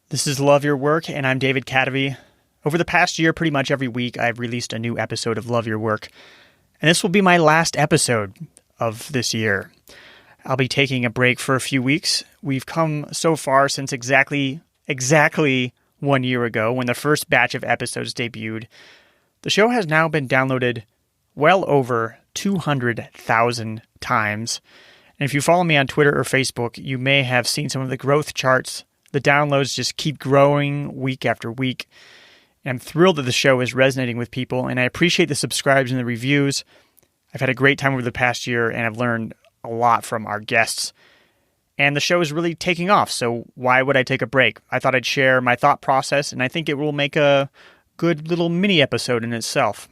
This is Love Your Work, and I'm David Cadavy. Over the past year, pretty much every week, I've released a new episode of Love Your Work, and this will be my last episode of this year. I'll be taking a break for a few weeks. We've come so far since exactly 1 year ago when the first batch of episodes debuted. The show has now been downloaded well over 200,000 times. And if you follow me on Twitter or Facebook, you may have seen some of the growth charts. The downloads just keep growing week after week. I'm thrilled that the show is resonating with people, and I appreciate the subscribes and the reviews. I've had a great time over the past year, and I've learned a lot from our guests. And the show is really taking off, so why would I take a break? I thought I'd share my thought process, and I think it will make a good little mini episode in itself.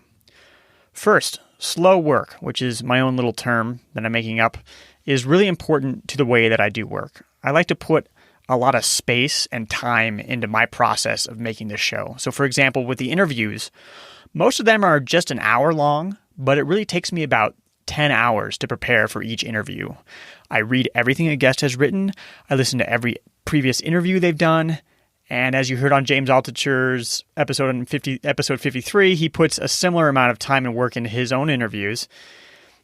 First, slow work, which is my own little term that I'm making up, is really important to the way that I do work. I like to put a lot of space and time into my process of making this show. So for example, with the interviews, most of them are just an hour long, but it really takes me about 10 hours to prepare for each interview. I read everything a guest has written, I listen to every previous interview they've done, and as you heard on James Altucher's episode 53, he puts a similar amount of time and work into his own interviews.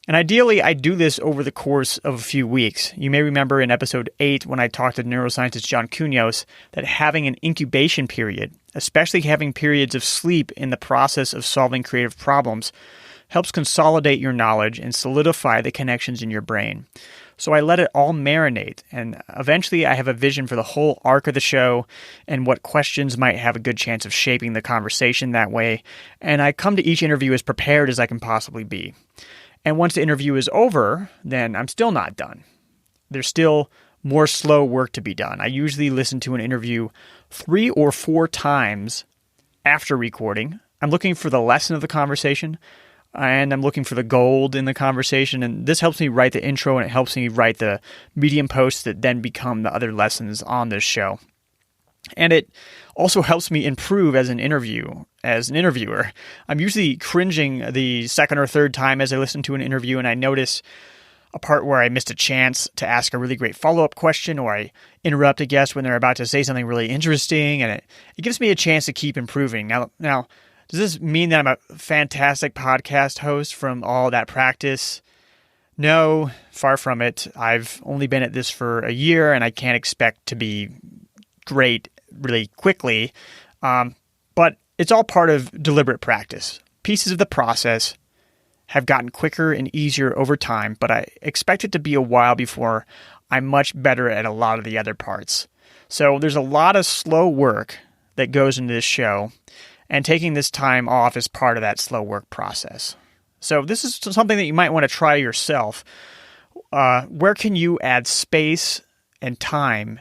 And ideally, I do this over the course of a few weeks. You may remember in episode 8 when I talked to neuroscientist John Cunios that having an incubation period, especially having periods of sleep in the process of solving creative problems, helps consolidate your knowledge and solidify the connections in your brain. So I let it all marinate, and eventually I have a vision for the whole arc of the show and what questions might have a good chance of shaping the conversation that way, and I come to each interview as prepared as I can possibly be. And once the interview is over, then I'm still not done. There's still more slow work to be done. I usually listen to an interview 3 or 4 times after recording. I'm looking for the lesson of the conversation, and I'm looking for the gold in the conversation. And this helps me write the intro, and it helps me write the Medium posts that then become the other lessons on this show. And it also helps me improve as an interviewer. I'm usually cringing the second or third time as I listen to an interview, and I notice a part where I missed a chance to ask a really great follow-up question, or I interrupt a guest when they're about to say something really interesting, and it gives me a chance to keep improving. Now, does this mean that I'm a fantastic podcast host from all that practice? No, far from it. I've only been at this for a year, and I can't expect to be great really quickly, but it's all part of deliberate practice. Pieces of the process have gotten quicker and easier over time, but I expect it to be a while before I'm much better at a lot of the other parts. So there's a lot of slow work that goes into this show, and taking this time off is part of that slow work process. So this is something that you might want to try yourself. Where can you add space and time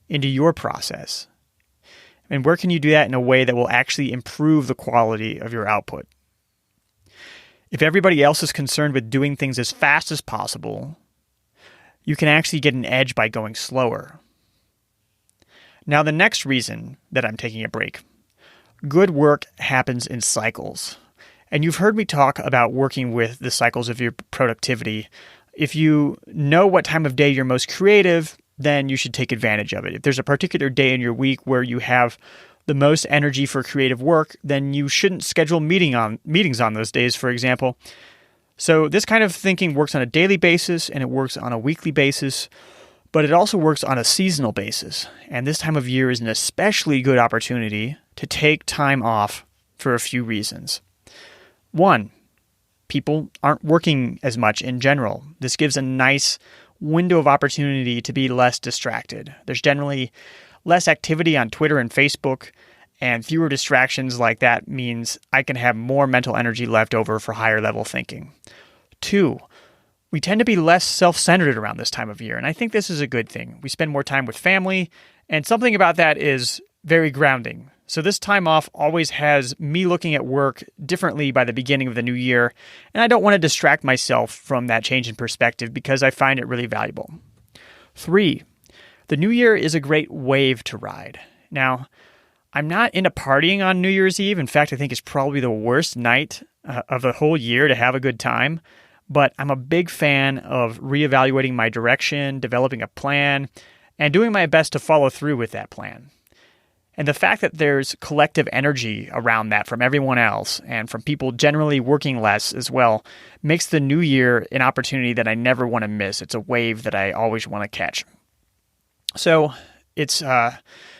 into your process? And where can you do that in a way that will actually improve the quality of your output? If everybody else is concerned with doing things as fast as possible, you can actually get an edge by going slower. Now, the next reason that I'm taking a break, good work happens in cycles. And you've heard me talk about working with the cycles of your productivity. If you know what time of day you're most creative, then you should take advantage of it. If there's a particular day in your week where you have the most energy for creative work, then you shouldn't schedule meetings on those days, for example. So this kind of thinking works on a daily basis, and it works on a weekly basis, but it also works on a seasonal basis. And this time of year is an especially good opportunity to take time off for a few reasons. 1, people aren't working as much in general. This gives a nice window of opportunity to be less distracted. There's generally less activity on Twitter and Facebook, and fewer distractions like that means I can have more mental energy left over for higher level thinking. 2, we tend to be less self-centered around this time of year, and I think this is a good thing. We spend more time with family, and something about that is very grounding. So this time off always has me looking at work differently by the beginning of the new year, and I don't want to distract myself from that change in perspective because I find it really valuable. 3, the new year is a great wave to ride. Now, I'm not into partying on New Year's Eve. In fact, I think it's probably the worst night of the whole year to have a good time. But I'm a big fan of reevaluating my direction, developing a plan, and doing my best to follow through with that plan. And the fact that there's collective energy around that from everyone else and from people generally working less as well makes the new year an opportunity that I never want to miss. It's a wave that I always want to catch. So it's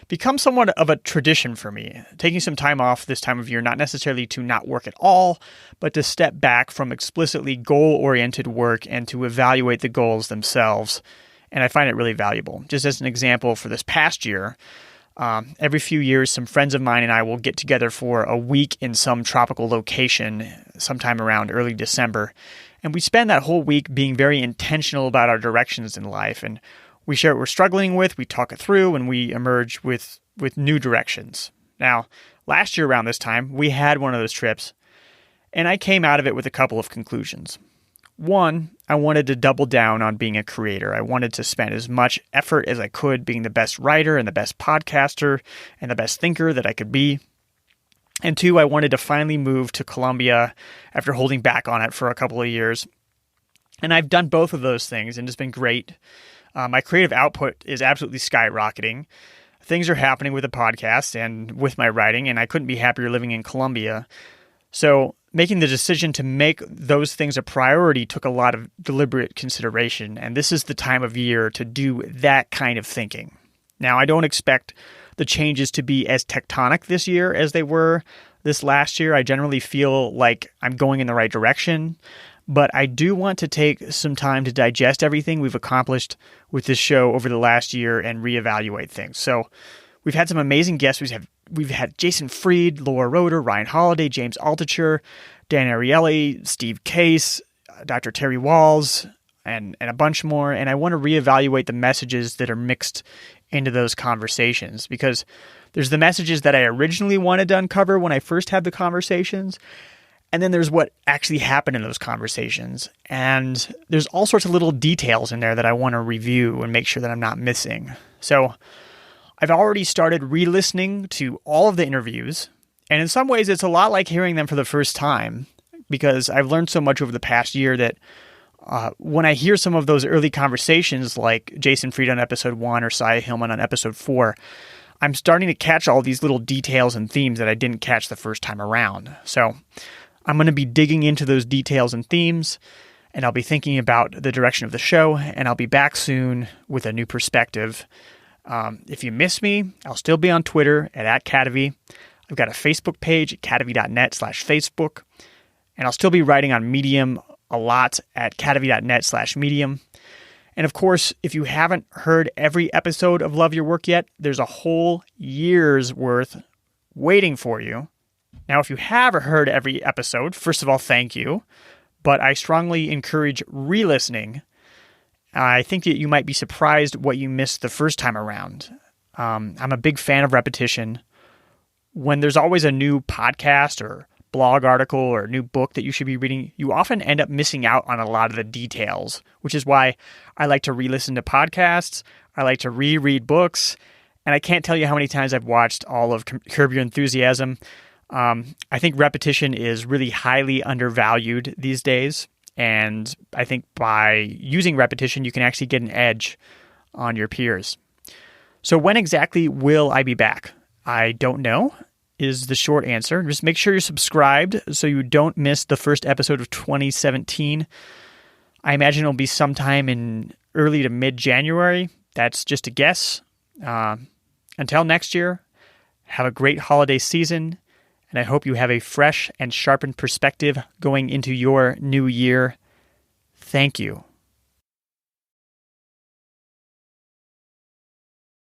become somewhat of a tradition for me, taking some time off this time of year, not necessarily to not work at all, but to step back from explicitly goal-oriented work and to evaluate the goals themselves. And I find it really valuable. Just as an example, for this past year, every few years, some friends of mine and I will get together for a week in some tropical location sometime around early December. And we spend that whole week being very intentional about our directions in life. And we share what we're struggling with, we talk it through, and we emerge with new directions. Now, last year around this time, we had one of those trips, and I came out of it with a couple of conclusions. One, I wanted to double down on being a creator. I wanted to spend as much effort as I could being the best writer and the best podcaster and the best thinker that I could be. And two, I wanted to finally move to Colombia after holding back on it for a couple of years. And I've done both of those things, and it's been great. My creative output is absolutely skyrocketing. Things are happening with the podcast and with my writing, and I couldn't be happier living in Colombia. So making the decision to make those things a priority took a lot of deliberate consideration, and this is the time of year to do that kind of thinking. Now, I don't expect the changes to be as tectonic this year as they were this last year. I generally feel like I'm going in the right direction, but I do want to take some time to digest everything we've accomplished with this show over the last year and reevaluate things. So we've had some amazing guests. We've had Jason Fried, Laura Roeder, Ryan Holiday, James Altucher, Dan Ariely, Steve Case, Dr. Terry Walls, and a bunch more. And I want to reevaluate the messages that are mixed into those conversations, because there's the messages that I originally wanted to uncover when I first had the conversations, and then there's what actually happened in those conversations. And there's all sorts of little details in there that I want to review and make sure that I'm not missing. So I've already started re-listening to all of the interviews, and in some ways it's a lot like hearing them for the first time, because I've learned so much over the past year that when I hear some of those early conversations, like Jason Fried on episode 1 or Saya Hillman on episode 4, I'm starting to catch all these little details and themes that I didn't catch the first time around. So I'm going to be digging into those details and themes, and I'll be thinking about the direction of the show, and I'll be back soon with a new perspective. If you miss me, I'll still be on Twitter at @Cadavy. I've got a Facebook page at cadavy.net/Facebook, and I'll still be writing on Medium a lot at cadavy.net/Medium. And of course, if you haven't heard every episode of Love Your Work yet, there's a whole year's worth waiting for you. Now, if you have heard every episode, first of all, thank you, but I strongly encourage re-listening. I think that you might be surprised what you missed the first time around. I'm a big fan of repetition. When there's always a new podcast or blog article or new book that you should be reading, you often end up missing out on a lot of the details, which is why I like to re-listen to podcasts. I like to reread books, and I can't tell you how many times I've watched all of Curb Your Enthusiasm. I think repetition is really highly undervalued these days, and I think by using repetition, you can actually get an edge on your peers. So when exactly will I be back? I don't know, is the short answer. Just make sure you're subscribed so you don't miss the first episode of 2017. I imagine it'll be sometime in early to mid-January. That's just a guess. Until next year, have a great holiday season, and I hope you have a fresh and sharpened perspective going into your new year. Thank you.